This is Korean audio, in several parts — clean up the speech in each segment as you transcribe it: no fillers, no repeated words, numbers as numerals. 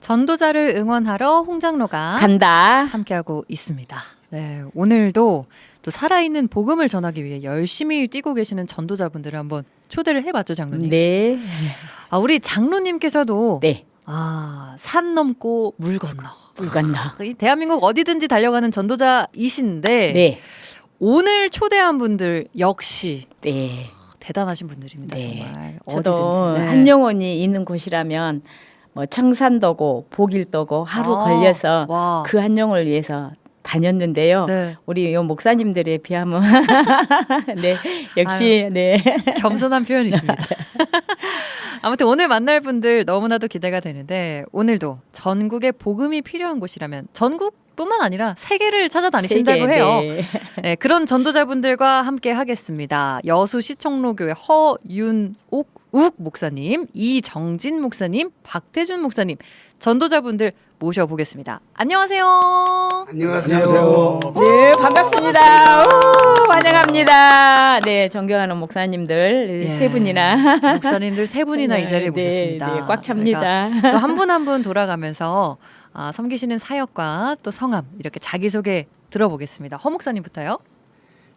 전도자를 응원하러 홍장로가 간다. 함께하고 있습니다. 네, 오늘도 또 살아있는 복음을 전하기 위해 열심히 뛰고 계시는 전도자분들을 한번 초대를 해봤죠, 장로님. 네. 우리 장로님께서도 네. 산 넘고 물 건너. 물 건너. 이 대한민국 어디든지 달려가는 전도자이신데 네. 오늘 초대한 분들 역시 네. 대단하신 분들입니다. 네. 정말 저도 어디든지. 네. 한 영혼이 있는 곳이라면 뭐 청산도고 복일도고 하루 걸려서 와. 그 한 영혼을 위해서 다녔는데요. 네. 우리 요 목사님들에 비하면 네. 역시 네. 겸손한 표현이십니다. 아무튼 오늘 만날 분들 너무나도 기대가 되는데 오늘도 전국에 복음이 필요한 곳이라면 전국뿐만 아니라 세계를 찾아다니신다고 세계, 해요. 네. 네, 그런 전도자분들과 함께 하겠습니다. 여수 시청로교회 허윤옥 목사님, 이정진 목사님, 박태준 목사님, 전도자분들 모셔보겠습니다. 안녕하세요. 안녕하세요. 네, 반갑습니다. 오, 환영합니다. 네, 존경하는 목사님들 세 분이나 목사님들 세 분이나 이 자리에 네, 모셨습니다. 네, 꽉 찹니다. 또 한 분 한 분 돌아가면서 섬기시는 사역과 또 성함 이렇게 자기소개 들어보겠습니다. 허 목사님부터요.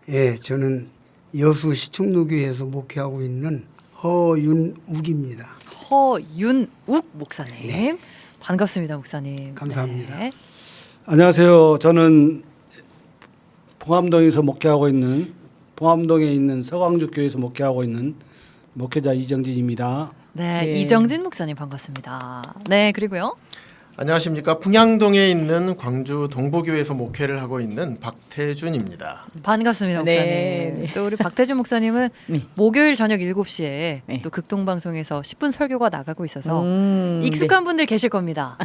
예, 저는 여수 시청로교회에서 목회하고 있는 허윤욱입니다. 허윤욱 목사님. 네. 반갑습니다, 목사님. 감사합니다. 네. 안녕하세요. 저는 봉암동에서 목회하고 있는 봉암동에 있는 서광주 교회에서 목회하고 있는 목회자 이정진입니다. 네, 네. 이정진 목사님 반갑습니다. 네, 그리고요. 안녕하십니까. 풍양동에 있는 광주 동부교회에서 목회를 하고 있는 박태준입니다. 반갑습니다, 목사님. 네. 또 우리 박태준 목사님은 네. 목요일 저녁 7시에 네. 또 극동방송에서 10분 설교가 나가고 있어서 네. 익숙한 분들 계실 겁니다.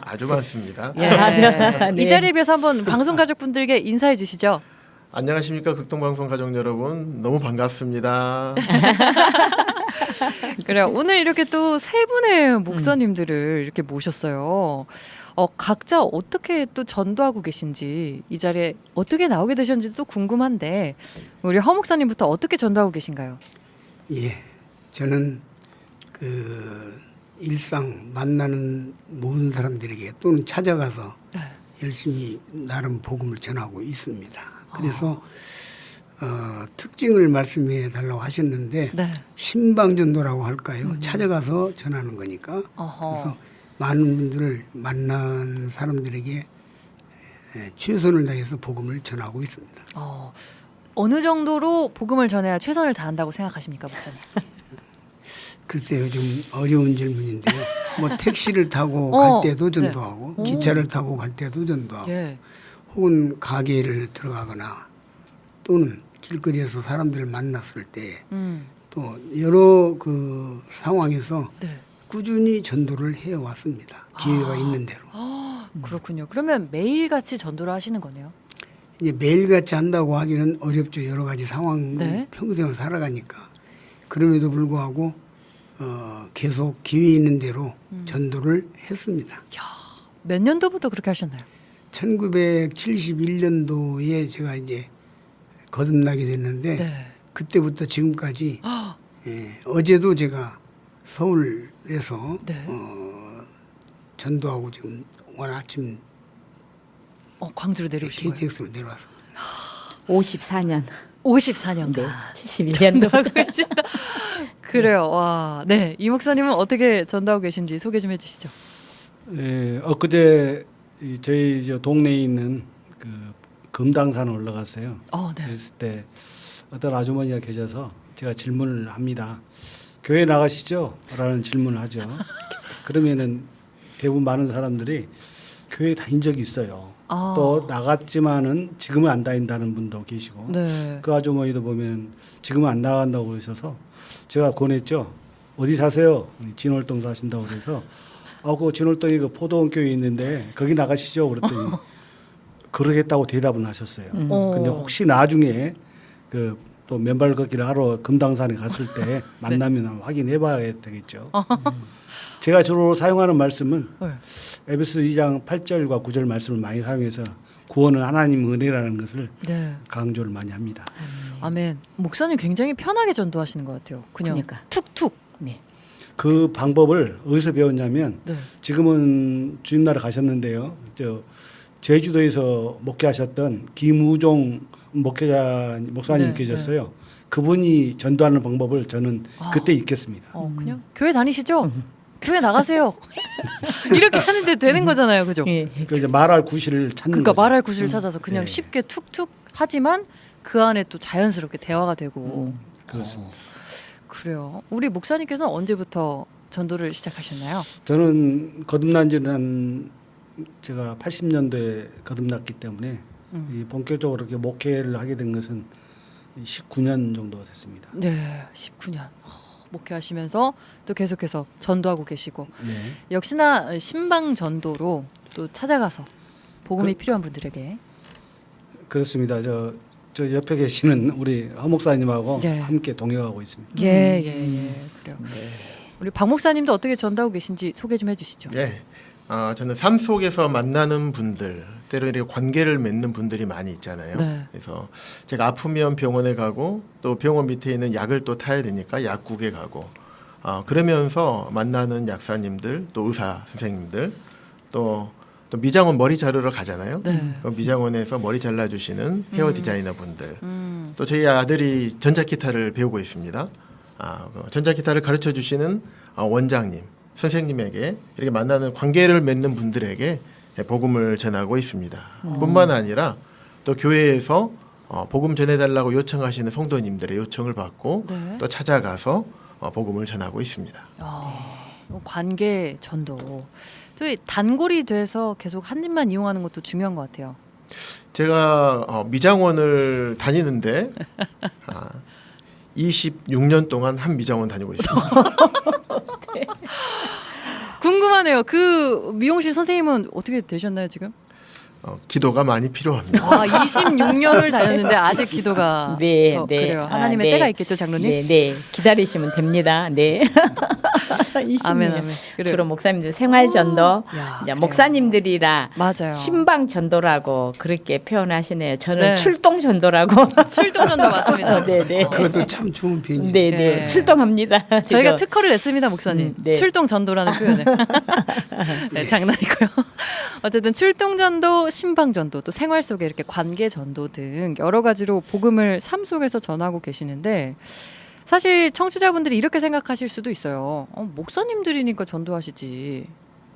아주 많습니다. 예. 네. 이 자리를 위해서 한번 방송 가족분들께 인사해 주시죠. 안녕하십니까. 극동방송 가족 여러분. 너무 반갑습니다. 그래요. 오늘 이렇게 또 세 분의 목사님들을 이렇게 모셨어요. 각자 어떻게 또 전도하고 계신지 이 자리에 어떻게 나오게 되셨는지도 궁금한데 우리 허 목사님부터 어떻게 전도하고 계신가요? 예, 저는 그 일상 만나는 모든 사람들에게 또는 찾아가서 네. 열심히 나름 복음을 전하고 있습니다. 그래서 특징을 말씀해 달라고 하셨는데 네. 신방전도라고 할까요? 찾아가서 전하는 거니까. 어허. 그래서 많은 분들을 만난 사람들에게 최선을 다해서 복음을 전하고 있습니다. 어느 정도로 복음을 전해야 최선을 다한다고 생각하십니까, 목사님? 글쎄요, 좀 어려운 질문인데요. 뭐 택시를 타고 갈 때도 전도하고 네. 기차를 타고 갈 때도 전도하고 예. 혹은 가게를 들어가거나 또는 길거리에서 사람들을 만났을 때 또 여러 그 상황에서 네. 꾸준히 전도를 해왔습니다. 기회가 있는 대로. 그렇군요. 그러면 매일같이 전도를 하시는 거네요. 이제 매일같이 한다고 하기는 어렵죠. 여러 가지 상황 네. 평생을 살아가니까. 그럼에도 불구하고 계속 기회 있는 대로 전도를 했습니다. 몇 년도부터 그렇게 하셨나요? 1971년도에 제가 이제 거듭나게 됐는데 네. 그때부터 지금까지 어제도 제가 서울에서 네. 전도하고 지금 오늘 아침 광주로 내려오신 거예요? KTX로 내려왔습니다. 54년. 54년도. 네. 71년도. 그래요. 와, 네. 이 목사님은 어떻게 전도하고 계신지 소개 좀 해주시죠. 예, 엊그제 저희 동네에 있는 그 금당산을 올라갔어요. 네. 그랬을 때 어떤 아주머니가 계셔서 제가 질문을 합니다. 교회 나가시죠? 라는 질문을 하죠. 그러면은 대부분 많은 사람들이 교회 다닌 적이 있어요. 또 나갔지만은 지금은 안 다닌다는 분도 계시고 네. 그 아주머니도 보면 지금은 안 나간다고 그러셔서 제가 권했죠. 어디 사세요? 진월동 사신다고 그래서 그 진월동에 그 포도원 교회 있는데 거기 나가시죠? 그랬더니 그러겠다고 대답은 하셨어요. 근데 혹시 나중에 그 또 맨발 걷기를 하러 금당산에 갔을 때 만나면 확인해 봐야 되겠죠. 제가 주로 사용하는 말씀은 에베소 2장 8절과 9절 말씀을 많이 사용해서 구원은 하나님 은혜라는 것을 네. 강조를 많이 합니다. 아멘. 목사님 굉장히 편하게 전도하시는 것 같아요. 그냥 그러니까. 툭툭. 네. 그 방법을 어디서 배웠냐면 네. 지금은 주임나라 가셨는데요. 제주도에서 목회하셨던 김우종 목사님 네, 계셨어요. 그분이 전도하는 방법을 저는 그때 익혔습니다. 그냥 교회 다니시죠? 교회 나가세요. 이렇게 하는데 되는 거잖아요, 그죠? 예. 그 이제 말할 구실을 찾는 그러니까 거죠. 말할 구실을 찾아서 그냥 네. 쉽게 툭툭 하지만 그 안에 또 자연스럽게 대화가 되고. 그렇습니다. 그래요. 우리 목사님께서는 언제부터 전도를 시작하셨나요? 저는 거듭난 지는 제가 80년도에 거듭났기 때문에 이 본격적으로 이렇게 목회를 하게 된 것은 19년 정도 됐습니다. 네, 19년. 목회하시면서 또 계속해서 전도하고 계시고 네. 역시나 신방 전도로 또 찾아가서 복음이 필요한 분들에게 그렇습니다. 저 옆에 계시는 우리 허 목사님하고 네. 함께 동행하고 있습니다. 예, 그래요. 우리 박 목사님도 어떻게 전도하고 계신지 소개 좀 해주시죠. 예. 저는 삶 속에서 만나는 분들, 때로 이렇게 관계를 맺는 분들이 많이 있잖아요. 네. 그래서 제가 아프면 병원에 가고 또 병원 밑에 있는 약을 또 타야 되니까 약국에 가고 그러면서 만나는 약사님들, 또 의사 선생님들, 또 미장원 머리 자르러 가잖아요. 네. 그 미장원에서 머리 잘라주시는 헤어 디자이너 분들, 음. 또 저희 아들이 전자기타를 배우고 있습니다. 전자기타를 가르쳐 주시는 원장님, 선생님에게 이렇게 만나는 관계를 맺는 분들에게 복음을 전하고 있습니다. 뿐만 아니라 또 교회에서 복음 전해달라고 요청하시는 성도님들의 요청을 받고 네. 또 찾아가서 복음을 전하고 있습니다. 관계 전도. 또 이 단골이 돼서 계속 한 입만 이용하는 것도 중요한 것 같아요. 제가 미장원을 다니는데 26년 동안 한 미장원 다니고 있습니다. 궁금하네요. 그 미용실 선생님은 어떻게 되셨나요 지금? 기도가 많이 필요합니다. 26년을 다녔는데 아직 기도가 네, 더 네. 그래요. 하나님의 네. 때가 있겠죠, 장로님? 네, 네. 기다리시면 됩니다. 네. 20년. 아멘, 아멘. 그래요. 주로 목사님들 생활 전도, 야, 이제 그래요. 목사님들이라 맞아요. 신방 전도라고 그렇게 표현하시네요. 저는 네. 출동 전도라고. 출동 전도 맞습니다. 네, 네. 그것도 참 좋은 표현이에요. 네, 네. 네. 출동합니다. 저희가 지금. 특허를 냈습니다, 목사님. 네. 출동 전도라는 표현을. 네, 장난이고요. 어쨌든 출동 전도, 신방 전도, 또 생활 속에 이렇게 관계 전도 등 여러 가지로 복음을 삶 속에서 전하고 계시는데 사실 청취자분들이 이렇게 생각하실 수도 있어요. 목사님들이니까 전도하시지.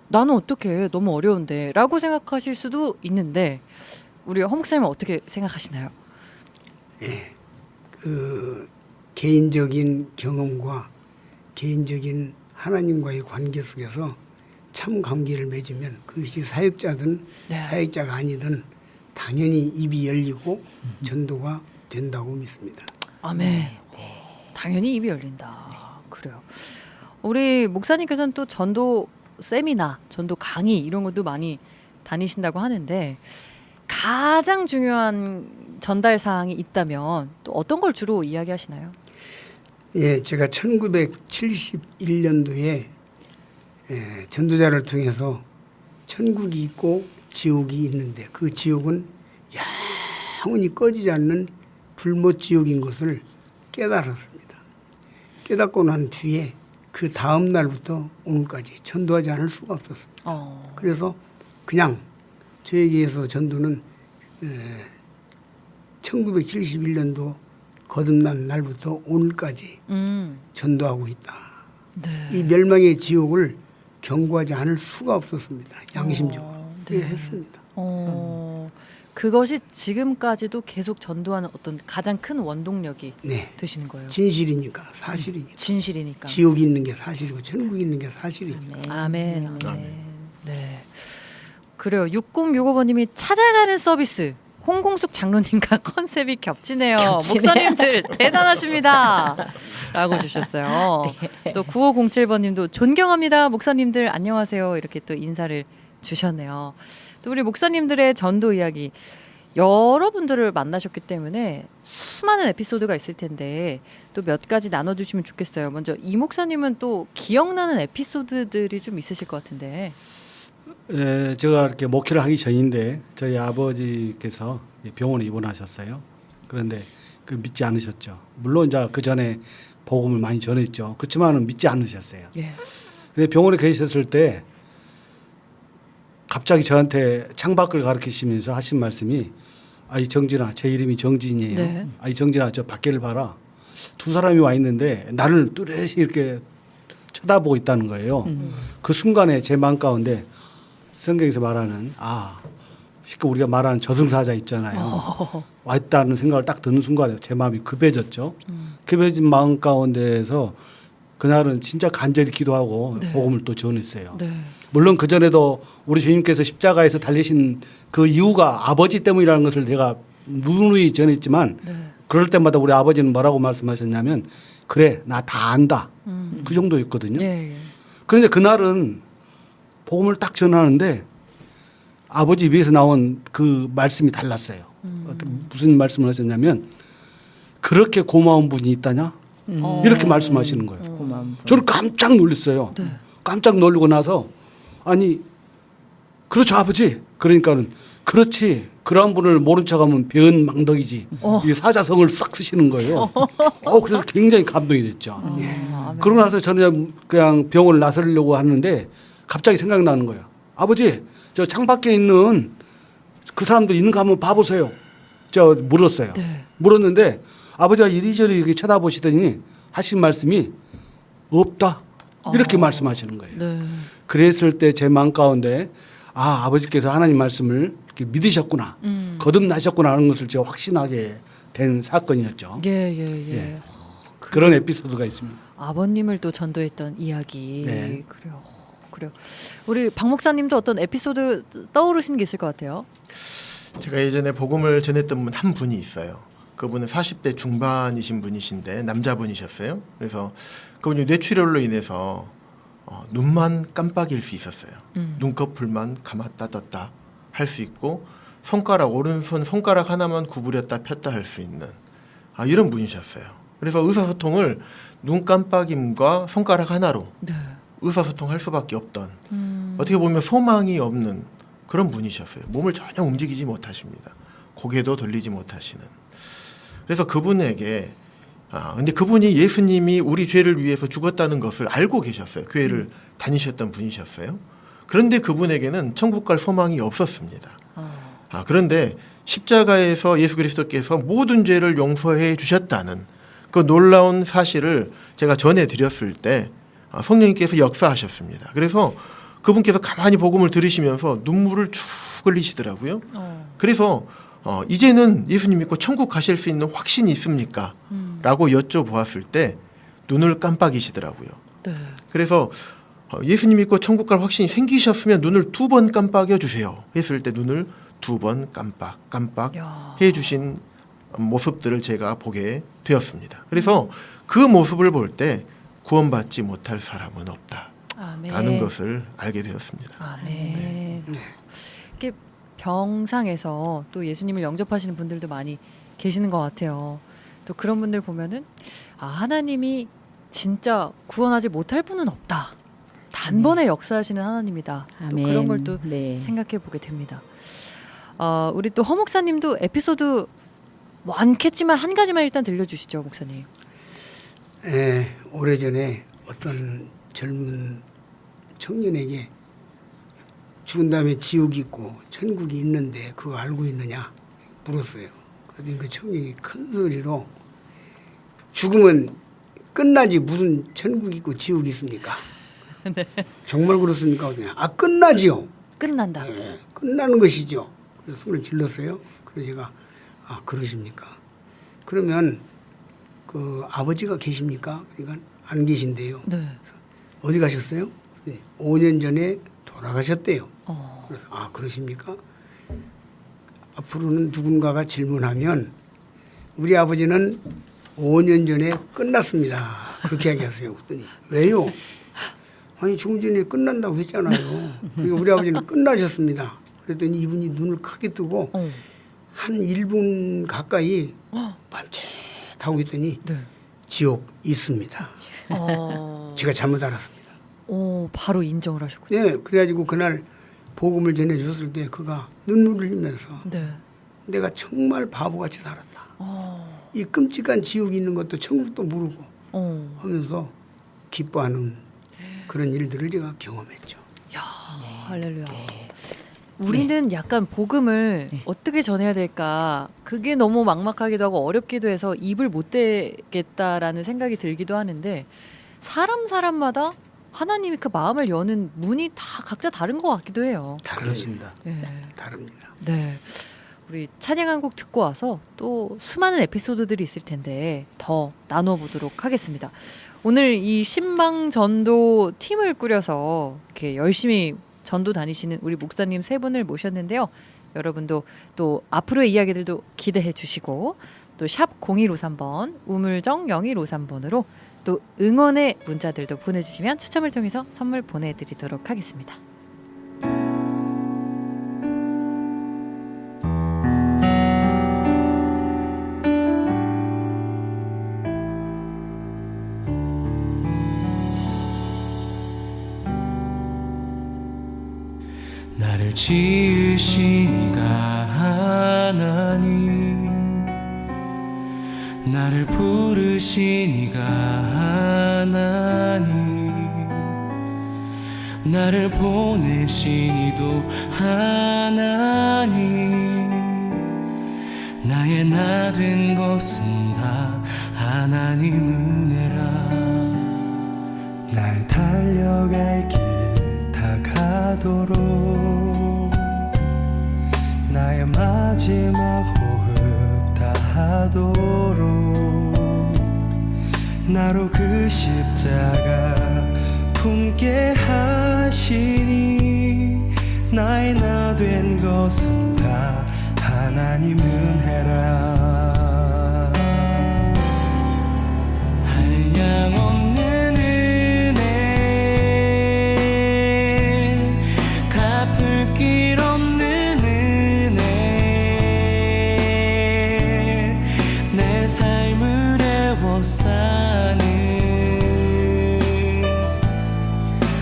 나는 어떻게 너무 어려운데 라고 생각하실 수도 있는데 우리 허 목사님은 어떻게 생각하시나요? 그 개인적인 경험과 개인적인 하나님과의 관계 속에서 참 관계를 맺으면 그것이 사역자든 네. 사역자가 아니든 당연히 입이 열리고 전도가 된다고 믿습니다. 아멘. 당연히 입이 열린다. 그래요. 우리 목사님께서는 또 전도 세미나, 전도 강의 이런 것도 많이 다니신다고 하는데 가장 중요한 전달 사항이 있다면 또 어떤 걸 주로 이야기하시나요? 예, 제가 1971년도에 전도자를 통해서 천국이 있고 지옥이 있는데 그 지옥은 영원히 꺼지지 않는 불못 지옥인 것을 깨달았습니다. 깨닫고 난 뒤에 그 다음 날부터 오늘까지 전도하지 않을 수가 없었습니다. 그래서 그냥 저에게서 전도는 1971년도 거듭난 날부터 오늘까지 전도하고 있다. 네. 이 멸망의 지옥을 경고하지 않을 수가 없었습니다. 양심적으로. 네. 했습니다. 그것이 지금까지도 계속 전도하는 어떤 가장 큰 원동력이 네. 되시는 거예요. 진실이니까 사실이니까. 진실이니까. 지옥이 있는 게 사실이고 천국이 있는 게 사실이니까. 아멘. 네. 그래요. 6065번님이 찾아가는 서비스. 홍공숙 장로님과 컨셉이 겹치네요. 목사님들 대단하십니다. 라고 주셨어요. 또 9507번님도 존경합니다. 목사님들 안녕하세요. 이렇게 또 인사를 주셨네요. 또 우리 목사님들의 전도 이야기 여러분들을 만나셨기 때문에 수많은 에피소드가 있을 텐데 또 몇 가지 나눠주시면 좋겠어요. 먼저 이 목사님은 또 기억나는 에피소드들이 좀 있으실 것 같은데. 제가 이렇게 목회를 하기 전인데 저희 아버지께서 병원에 입원하셨어요. 그런데 그 믿지 않으셨죠. 물론 이제 그 전에 복음을 많이 전했죠. 그렇지만은 믿지 않으셨어요. 예. 근데 병원에 계셨을 때 갑자기 저한테 창밖을 가르치시면서 하신 말씀이 아이 정진아, 제 이름이 정진이에요. 네. 아이 정진아, 저 밖에를 봐라. 두 사람이 와 있는데 나를 뚜렷이 이렇게 쳐다보고 있다는 거예요. 그 순간에 제 마음 가운데 성경에서 말하는 쉽게 우리가 말하는 저승사자 있잖아요. 왔다는 생각을 딱 드는 순간에 제 마음이 급해졌죠. 급해진 마음 가운데에서 그날은 진짜 간절히 기도하고 네. 복음을 또 전했어요. 네. 물론 그 전에도 우리 주님께서 십자가에서 달리신 그 이유가 아버지 때문이라는 것을 내가 누누이 전했지만 네. 그럴 때마다 우리 아버지는 뭐라고 말씀하셨냐면 그래 나 다 안다. 그 정도였거든요. 예. 예. 그런데 그날은 복음을 딱 전하는데 아버지 입에서 나온 그 말씀이 달랐어요. 무슨 말씀을 하셨냐면 그렇게 고마운 분이 있다냐? 이렇게 말씀하시는 거예요. 고마운 분. 저는 깜짝 놀랐어요. 네. 깜짝 놀리고 나서 아니 그렇죠 아버지. 그러니까는 그렇지. 그런 분을 모른 척하면 배은 망덕이지. 이 사자성을 싹 쓰시는 거예요. 그래서 굉장히 감동이 됐죠. 그러고 나서 저는 그냥 병원을 나서려고 하는데 갑자기 생각나는 거예요. 아버지, 저 창밖에 있는 그 사람들 있는 거 한번 봐보세요. 저 물었어요. 네. 물었는데 아버지가 이리저리 이렇게 쳐다보시더니 하신 말씀이 없다. 이렇게 말씀하시는 거예요. 네. 그랬을 때 제 마음 가운데 아버지께서 하나님 말씀을 이렇게 믿으셨구나. 거듭나셨구나 하는 것을 제가 확신하게 된 사건이었죠. 예. 예. 그런 에피소드가 있습니다. 아버님을 또 전도했던 이야기. 네. 그래요. 우리 박 목사님도 어떤 에피소드 떠오르시는 게 있을 것 같아요. 제가 예전에 복음을 전했던 분 한 분이 있어요. 그분은 40대 중반이신 분이신데 남자분이셨어요. 그래서 그분이 뇌출혈로 인해서 눈만 깜빡일 수 있었어요. 눈꺼풀만 감았다 떴다 할 수 있고 오른손 손가락 하나만 구부렸다 폈다 할 수 있는 이런 분이셨어요. 그래서 의사소통을 눈 깜빡임과 손가락 하나로 네. 의사소통할 수밖에 없던 어떻게 보면 소망이 없는 그런 분이셨어요. 몸을 전혀 움직이지 못하십니다. 고개도 돌리지 못하시는. 그래서 그분에게 근데 그분이 예수님이 우리 죄를 위해서 죽었다는 것을 알고 계셨어요. 교회를 다니셨던 분이셨어요. 그런데 그분에게는 천국 갈 소망이 없었습니다. 그런데 십자가에서 예수 그리스도께서 모든 죄를 용서해 주셨다는 그 놀라운 사실을 제가 전해드렸을 때 성령님께서 역사하셨습니다. 그래서 그분께서 가만히 복음을 들으시면서 눈물을 쭉 흘리시더라고요. 그래서 이제는 예수님 믿고 천국 가실 수 있는 확신이 있습니까? 라고 여쭤보았을 때 눈을 깜빡이시더라고요. 네. 그래서 예수님 믿고 천국 갈 확신이 생기셨으면 눈을 2번 깜빡여 주세요 했을 때 눈을 2번 깜빡 야. 해주신 모습들을 제가 보게 되었습니다. 그래서 그 모습을 볼 때 구원받지 못할 사람은 없다 라는 것을 알게 되었습니다. 아멘. 이렇게 병상에서 또 예수님을 영접하시는 분들도 많이 계시는 것 같아요. 또 그런 분들 보면은 하나님이 진짜 구원하지 못할 분은 없다. 단번에 역사하시는 하나님이다. 또 아멘. 그런 걸 또 네. 생각해 보게 됩니다. 우리 또 허 목사님도 에피소드 많겠지만 한 가지만 일단 들려주시죠, 목사님. 오래전에 어떤 젊은 청년에게 죽은 다음에 지옥이 있고 천국이 있는데 그거 알고 있느냐 물었어요. 그랬더니 그 청년이 큰 소리로 죽으면 끝나지 무슨 천국이 있고 지옥이 있습니까? 네. 정말 그렇습니까? 끝나지요. 끝난다. 끝나는 것이죠. 그래서 소리를 질렀어요. 그래서 제가 그러십니까? 그러면 그 아버지가 계십니까? 그러니까 안 계신데요. 네. 어디 가셨어요? 네, 5년 전에 돌아가셨대요. 그래서 그러십니까? 앞으로는 누군가가 질문하면 우리 아버지는 5년 전에 끝났습니다. 그렇게 얘기하세요. 그랬더니 왜요? 아니 조금 전에 끝난다고 했잖아요. 그러니까 우리 아버지는 끝나셨습니다. 그랬더니 이분이 눈을 크게 뜨고 한 1분 가까이 멈칫하고 있더니 네. 지옥 있습니다. 제가 잘못 알았습니다. 바로 인정을 하셨군요. 네, 그래가지고 그날 복음을 전해줬을 때 그가 눈물을 흘리면서 네. 내가 정말 바보같이 살았다. 이 끔찍한 지옥이 있는 것도 천국도 모르고 하면서 기뻐하는 그런 일들을 제가 경험했죠. 야, 할렐루야. 우리는 약간 복음을 어떻게 전해야 될까? 그게 너무 막막하기도 하고 어렵기도 해서 입을 못 대겠다라는 생각이 들기도 하는데 사람마다 하나님이 그 마음을 여는 문이 다 각자 다른 것 같기도 해요. 그렇습니다. 네. 다릅니다. 네. 우리 찬양 한 곡 듣고 와서 또 수많은 에피소드들이 있을 텐데 더 나눠보도록 하겠습니다. 오늘 이 신방 전도 팀을 꾸려서 이렇게 열심히 전도 다니시는 우리 목사님 세 분을 모셨는데요. 여러분도 또 앞으로의 이야기들도 기대해 주시고 또 샵 0153번 우물정 0153번으로 또 응원의 문자들도 보내주시면 추첨을 통해서 선물 보내드리도록 하겠습니다. 나를 지으신 이가 하나님, 나를 부르신 이가 하나님, 나를 보내신 이도 하나님, 나의 나 된 것은 다 하나님 은혜라. 날 달려갈 길 다 가도록 나의 마지막 호흡 다 하도록 나로 그 십자가 품게 하시니 나의 나 된 것은 다 하나님 은혜라. 한량없는 은혜, 갚을 길 없는 은혜, 내 삶을 애워싸는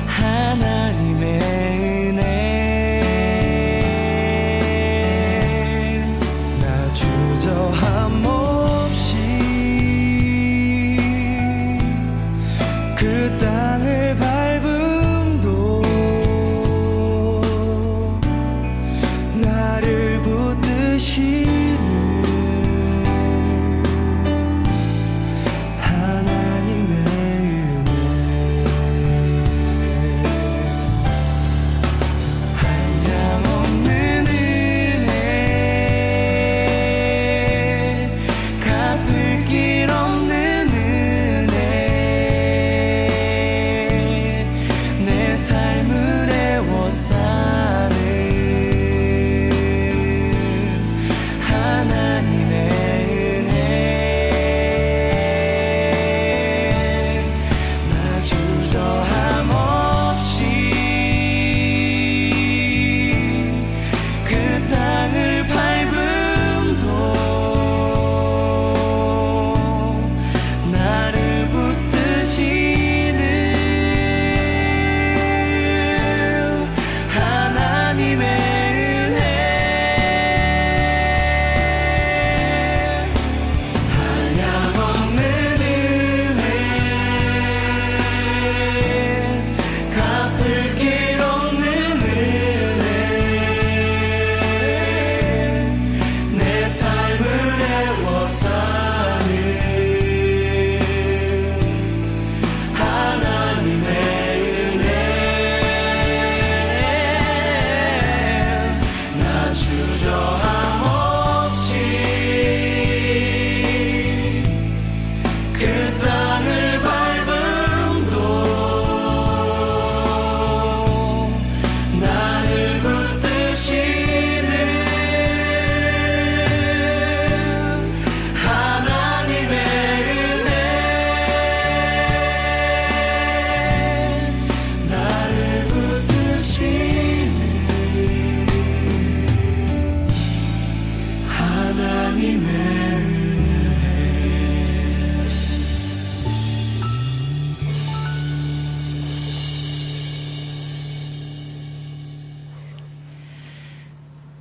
하나님의 은혜. 나 주저함 없이 그 땅을 밟음도 나를 붙드시는 하나님의 은혜. 한량없는 은혜, 갚을 길 없는 은혜, 내 삶을 애워싸는 하나님의 은혜. 나 주저함 없이 그 땅을 밟음도 나를 붙드시는 하나님의 은혜. 한량없는 은혜, 갚을 길 없는 은혜, 내 삶을 애워싸는 하나님의 은혜. 나 주저함 없이 그 땅을 밟음도 나를 붙드시는 하나님의 은혜. 나를 붙드시는 하나님의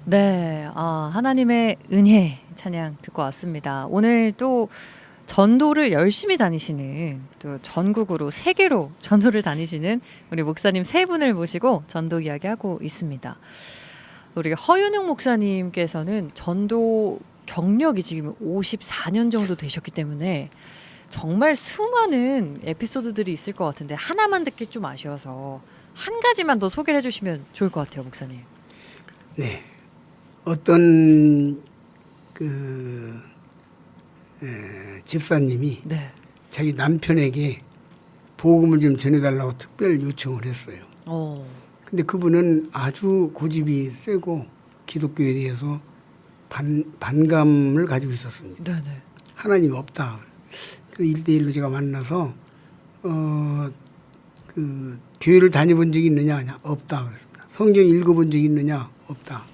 네, 하나님의 은혜 찬양 듣고 왔습니다. 오늘 또 전도를 열심히 다니시는 또 전국으로 세계로 전도를 다니시는 우리 목사님 세 분을 모시고 전도 이야기하고 있습니다. 우리 허윤웅 목사님께서는 전도 경력이 지금 54년 정도 되셨기 때문에 정말 수많은 에피소드들이 있을 것 같은데 하나만 듣기 좀 아쉬워서 한 가지만 더 소개를 해주시면 좋을 것 같아요, 목사님. 네. 어떤 집사님이 네. 자기 남편에게 복음을 좀 전해달라고 특별 요청을 했어요. 근데 그분은 아주 고집이 세고 기독교에 대해서 반감을 가지고 있었습니다. 네네. 하나님이 없다. 그 1대1로 제가 만나서 그 교회를 다녀본 적이 있느냐? 아니야. 없다. 그랬습니다. 성경 읽어본 적이 있느냐? 없다.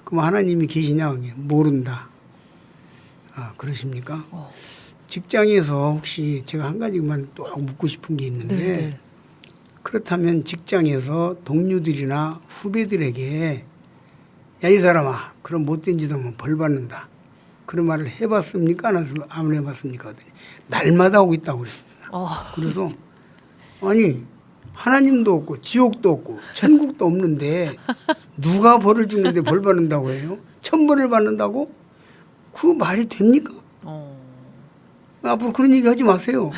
그럼 하나님이 계시냐? 모른다. 아, 그러십니까? 직장에서 혹시 제가 한 가지만 또 묻고 싶은 게 있는데 네네. 그렇다면 직장에서 동료들이나 후배들에게 야, 이 사람아, 그럼 못된 짓 하면 벌 받는다. 그런 말을 해봤습니까? 안 해봤습니까? 날마다 오고 있다고 그랬습니다. 그래서 아니 하나님도 없고 지옥도 없고 천국도 없는데 누가 벌을 주는데 벌 받는다고 해요? 천벌을 받는다고? 그 말이 됩니까? 앞으로 그런 얘기 하지 마세요.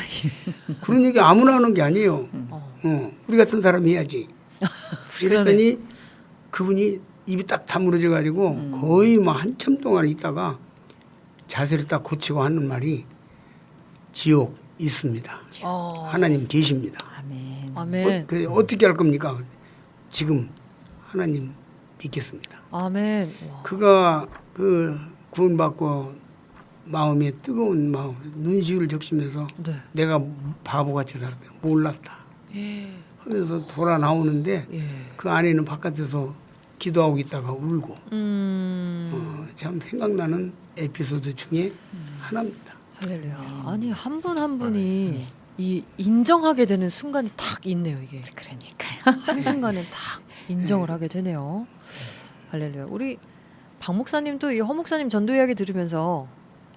그런 얘기 아무나 하는 게 아니에요. 우리 같은 사람이 해야지. 그랬더니 그분이 입이 딱 다물어져 가지고 거의 뭐 한참 동안 있다가 자세를 딱 고치고 하는 말이 지옥 있습니다. 하나님 계십니다. 아멘. 아멘. 어떻게 할 겁니까? 지금 하나님 믿겠습니다. 아멘. 그가 그 구원받고 마음에 뜨거운 마음, 눈시울을 적시면서 네. 내가 바보같이 살았다. 몰랐다. 예. 하면서 돌아 나오는데 예. 그 안에는 바깥에서 기도하고 있다가 울고 참 생각나는 에피소드 중에 하나입니다. 할렐루야. 아니 한 분 한 분이 이 인정하게 되는 순간이 딱 있네요, 이게. 그러니까요. 한 순간에 딱 인정을 하게 되네요. 할렐루야. 우리 박 목사님도 이 허 목사님 전도 이야기 들으면서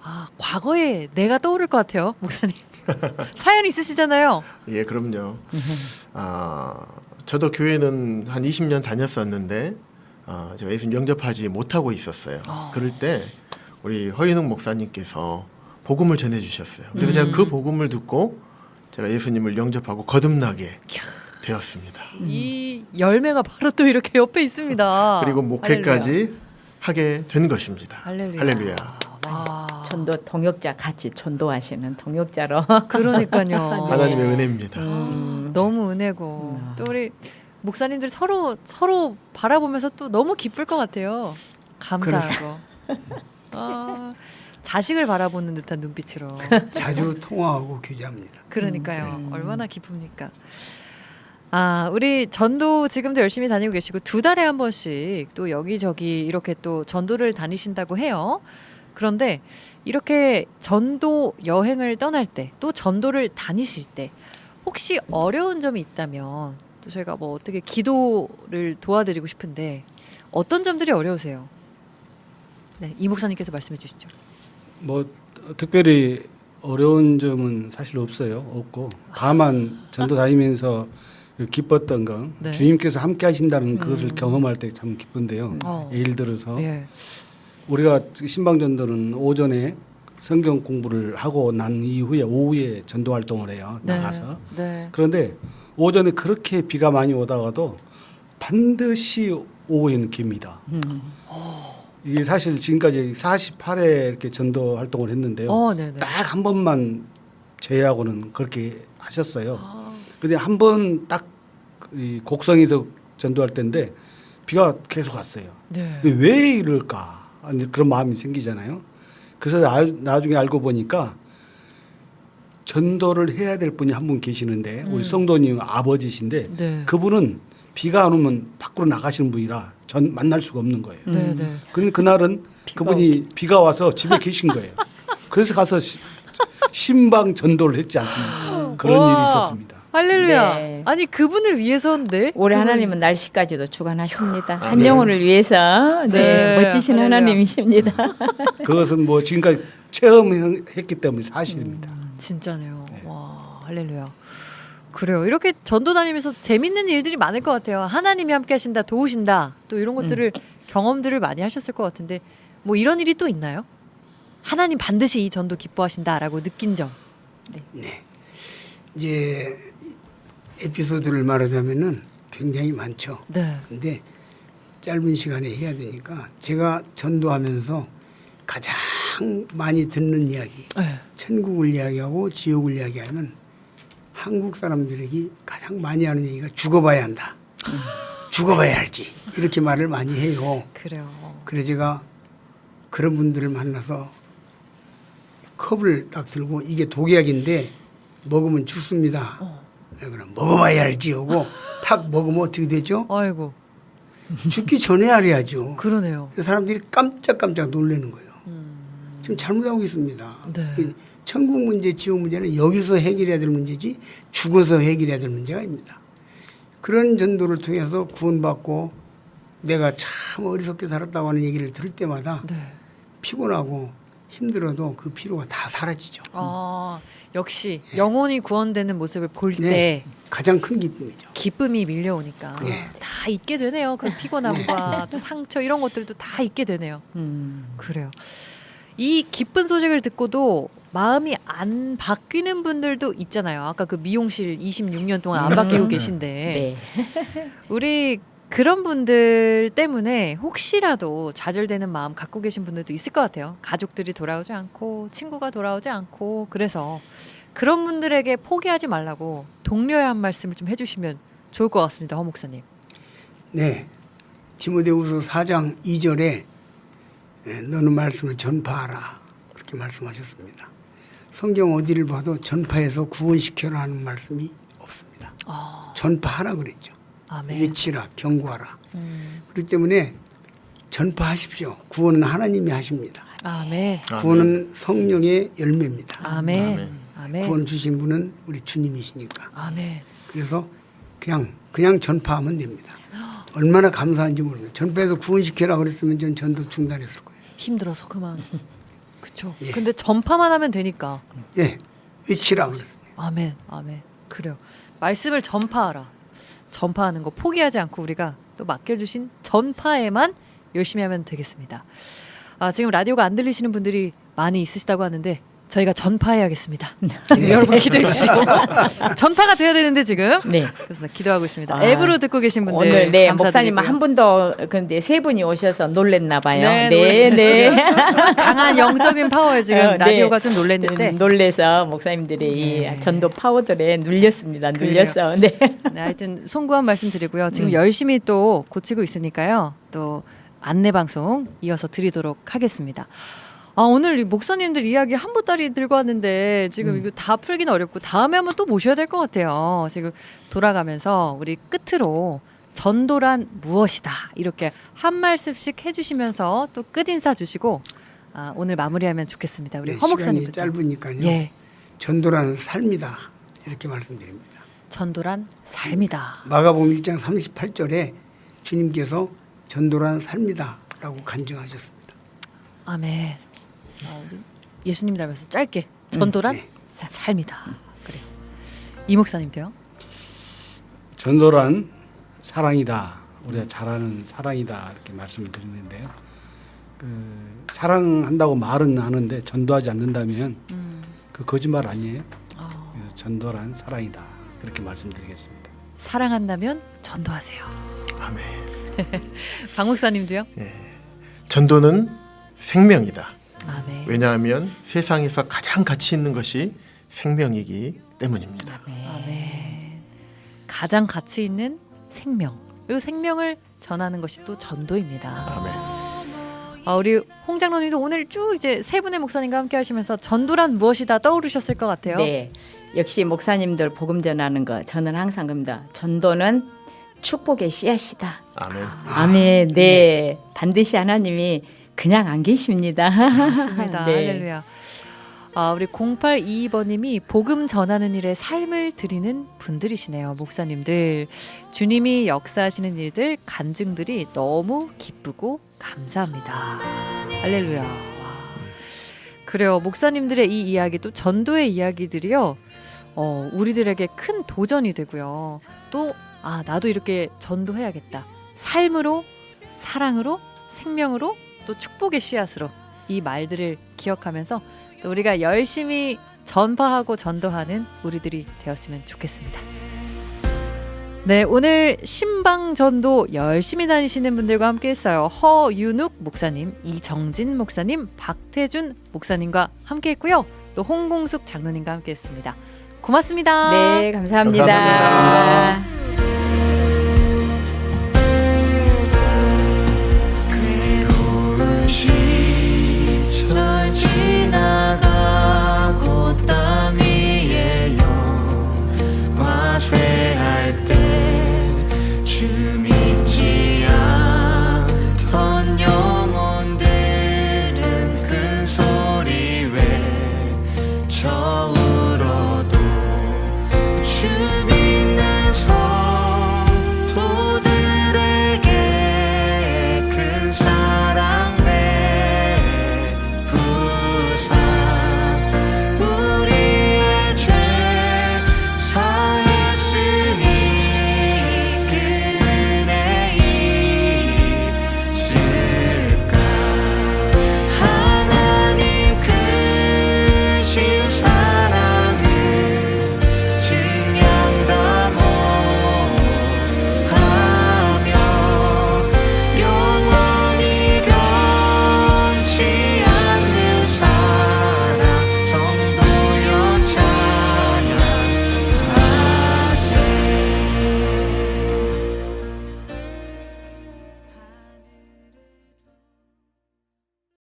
아, 과거에 내가 떠오를 것 같아요, 목사님. 사연 있으시잖아요. 예, 그럼요. 저도 교회는 한 20년 다녔었는데 제가 예수님 영접하지 못하고 있었어요. 그럴 때 우리 허인웅 목사님께서 복음을 전해주셨어요. 그리고 제가 그 복음을 듣고 제가 예수님을 영접하고 거듭나게 되었습니다. 이 열매가 바로 또 이렇게 옆에 있습니다. 그리고 목회까지 하게 된 것입니다. 할렐루야. 할렐루야. 와. 전도 동역자 같이 전도하시는 동역자로. 그러니까요. 하나님의 은혜입니다. 너무 은혜고 또 우리 목사님들 서로 바라보면서 또 너무 기쁠 것 같아요. 감사하고 자식을 바라보는 듯한 눈빛으로. 자주 통화하고 교제합니다. 그러니까요. 얼마나 기쁩니까? 아, 우리 전도 지금도 열심히 다니고 계시고 2달에 한 번씩 또 여기저기 이렇게 또 전도를 다니신다고 해요. 그런데 이렇게 전도 여행을 떠날 때 또 전도를 다니실 때 혹시 어려운 점이 있다면 또 저희가 뭐 어떻게 기도를 도와드리고 싶은데 어떤 점들이 어려우세요? 네, 이 목사님께서 말씀해 주시죠. 뭐 특별히 어려운 점은 사실 없고 다만 전도 다니면서 기뻤던 건 네. 주님께서 함께 하신다는 그것을 경험할 때 참 기쁜데요. 예를 들어서 예. 우리가 신방전도는 오전에 성경 공부를 하고 난 이후에 오후에 전도 활동을 해요. 나가서. 네. 그런데 오전에 그렇게 비가 많이 오다가도 반드시 오후에는 깁니다. 이게 사실 지금까지 48회 이렇게 전도 활동을 했는데요. 네네. 딱 한 번만 제외하고는 그렇게 하셨어요. 근데 한 번 딱 곡성에서 전도할 때인데 비가 계속 왔어요. 네. 근데 왜 이럴까? 그런 마음이 생기잖아요. 그래서 나중에 알고 보니까 전도를 해야 될 분이 한 분 계시는데 우리 성도님 아버지신데 네. 그분은 비가 안 오면 밖으로 나가시는 분이라 만날 수가 없는 거예요. 네, 네. 그런데 그날은 그분이 비가 와서 집에 계신 거예요. 그래서 가서 신방 전도를 했지 않습니까? 그런 와. 일이 있었습니다. 할렐루야. 네. 아니 그분을 위해서인데 올해 그분- 하나님은 날씨까지도 주관하십니다. 한 영혼을 위해서 네. 멋지신 할렐루야. 하나님이십니다. 그것은 뭐 지금까지 체험했기 때문에 사실입니다. 진짜네요. 네. 와, 할렐루야. 그래요. 이렇게 전도 다니면서 재밌는 일들이 많을 것 같아요. 하나님이 함께 하신다, 도우신다. 또 이런 것들을 경험들을 많이 하셨을 것 같은데 뭐 이런 일이 또 있나요? 하나님 반드시 이 전도 기뻐하신다라고 느낀 점. 네. 이제 에피소드를 말하자면은 굉장히 많죠. 네. 근데 짧은 시간에 해야 되니까 제가 전도하면서 가장 많이 듣는 이야기, 네. 천국을 이야기하고 지옥을 이야기하면 한국 사람들에게 가장 많이 하는 얘기가 죽어봐야 한다. 죽어봐야 알지. 이렇게 말을 많이 해요. 그래요. 그래서 제가 그런 분들을 만나서 컵을 딱 들고 이게 독약인데 먹으면 죽습니다. 그럼 먹어봐야 알지 하고 탁 먹으면 어떻게 되죠? 아이고, 죽기 전에 알아야죠. 그러네요. 그래서 사람들이 깜짝깜짝 놀라는 거예요. 지금 잘못하고 있습니다. 네. 이 천국 문제, 지옥 문제는 여기서 해결해야 될 문제지 죽어서 해결해야 될 문제가 아닙니다. 그런 전도를 통해서 구원받고 내가 참 어리석게 살았다고 하는 얘기를 들을 때마다 네. 피곤하고 힘들어도 그 피로가 다 사라지죠. 아, 역시 영혼이 구원되는 모습을 볼 때 네. 가장 큰 기쁨이죠. 기쁨이 밀려오니까 네. 다 잊게 되네요. 그 피곤함과 또 상처 이런 것들도 다 잊게 되네요. 그래요. 이 기쁜 소식을 듣고도 마음이 안 바뀌는 분들도 있잖아요. 아까 그 미용실 26년 동안 안 바뀌고 계신데 네. 우리 그런 분들 때문에 혹시라도 좌절되는 마음 갖고 계신 분들도 있을 것 같아요. 가족들이 돌아오지 않고 친구가 돌아오지 않고 그래서 그런 분들에게 포기하지 말라고 동료의 한 말씀을 좀 해주시면 좋을 것 같습니다. 허 목사님. 네. 디모데후서 4장 2절에 너는 말씀을 전파하라 그렇게 말씀하셨습니다. 성경 어디를 봐도 전파해서 구원시켜라 하는 말씀이 없습니다. 전파하라 그랬죠. 아멘. 외치라, 경고하라. 그렇기 때문에 전파하십시오. 구원은 하나님이 하십니다. 아멘. 구원은 성령의 열매입니다. 아멘. 아멘. 구원 주신 분은 우리 주님이시니까. 아멘. 그래서 그냥 전파하면 됩니다. 얼마나 감사한지 모릅니다. 전파해서 구원시켜라 그랬으면 전 전도 중단했을 거예요. 힘들어서 그만. 그렇죠. 예. 근데 전파만 하면 되니까. 예, 외치라 그랬습니다. 아멘. 아멘. 그래요. 말씀을 전파하라. 전파하는 거 포기하지 않고 우리가 또 맡겨주신 전파에만 열심히 하면 되겠습니다. 아, 지금 라디오가 안 들리시는 분들이 많이 있으시다고 하는데 저희가 전파해야겠습니다. 지금 여러분 기도해 주시고 전파가 돼야 되는데 지금 네. 그래서 기도하고 있습니다. 아, 앱으로 듣고 계신 분들 오늘 네 감사드리고요. 목사님 한 분 더 근데 세 분이 오셔서 놀랬나 봐요. 네, 네, 놀랐어요, 네. 강한 영적인 파워에 지금 네. 라디오가 좀 놀랬는데 놀래서 목사님들이 네. 전도 파워들에 눌렸습니다. 눌렸어. 네. 네, 하여튼 송구한 말씀 드리고요. 지금 열심히 또 고치고 있으니까요. 또 안내 방송 이어서 드리도록 하겠습니다. 아, 오늘 이 목사님들 이야기 한 보따리 들고 왔는데 지금 이거 다 풀기는 어렵고 다음에 한번 또 모셔야 될 것 같아요. 지금 돌아가면서 우리 끝으로 전도란 무엇이다 이렇게 한 말씀씩 해주시면서 또 끝 인사 주시고 오늘 마무리하면 좋겠습니다. 우리 네, 허 시간이 목사님부터. 짧으니까요. 예, 전도라는 삶이다 이렇게 말씀드립니다. 전도란 삶이다. 마가복음 1장 38절에 주님께서 전도란 삶이다라고 간증하셨습니다. 아멘. 우리 예수님 닮아서 짧게 전도란 네. 삶이다. 그래요. 이 목사님도요. 전도란 사랑이다. 우리가 잘 아는 사랑이다 이렇게 말씀을 드리는데요. 사랑한다고 말은 하는데 전도하지 않는다면 그 거짓말 아니에요. 그래서 전도란 사랑이다 그렇게 말씀드리겠습니다. 사랑한다면 전도하세요. 아멘. 박 목사님도요. 전도는 생명이다. 아멘. 왜냐하면 세상에서 가장 가치 있는 것이 생명이기 때문입니다. 아멘. 가장 가치 있는 생명. 그리고 생명을 전하는 것이 또 전도입니다. 아멘. 우리 홍 장로님도 오늘 쭉 이제 세 분의 목사님과 함께 하시면서 전도란 무엇이다 떠오르셨을 것 같아요. 네. 역시 목사님들 복음 전하는 거 저는 항상 그럽니다. 전도는 축복의 씨앗이다. 아멘. 아멘. 네. 반드시 하나님이 그냥 안 계십니다. 맞습니다. 네. 할렐루야. 우리 0822번님이 복음 전하는 일에 삶을 드리는 분들이시네요. 목사님들. 주님이 역사하시는 일들, 간증들이 너무 기쁘고 감사합니다. 할렐루야. 와. 그래요. 목사님들의 이 이야기 또 전도의 이야기들이요. 우리들에게 큰 도전이 되고요. 또 나도 이렇게 전도해야겠다. 삶으로, 사랑으로, 생명으로, 또 축복의 씨앗으로 이 말들을 기억하면서 또 우리가 열심히 전파하고 전도하는 우리들이 되었으면 좋겠습니다. 네, 오늘 신방전도 열심히 다니시는 분들과 함께 했어요. 허윤욱 목사님, 이정진 목사님, 박태준 목사님과 함께 했고요. 또 홍공숙 장로님과 함께 했습니다. 고맙습니다. 네, 감사합니다. 감사합니다.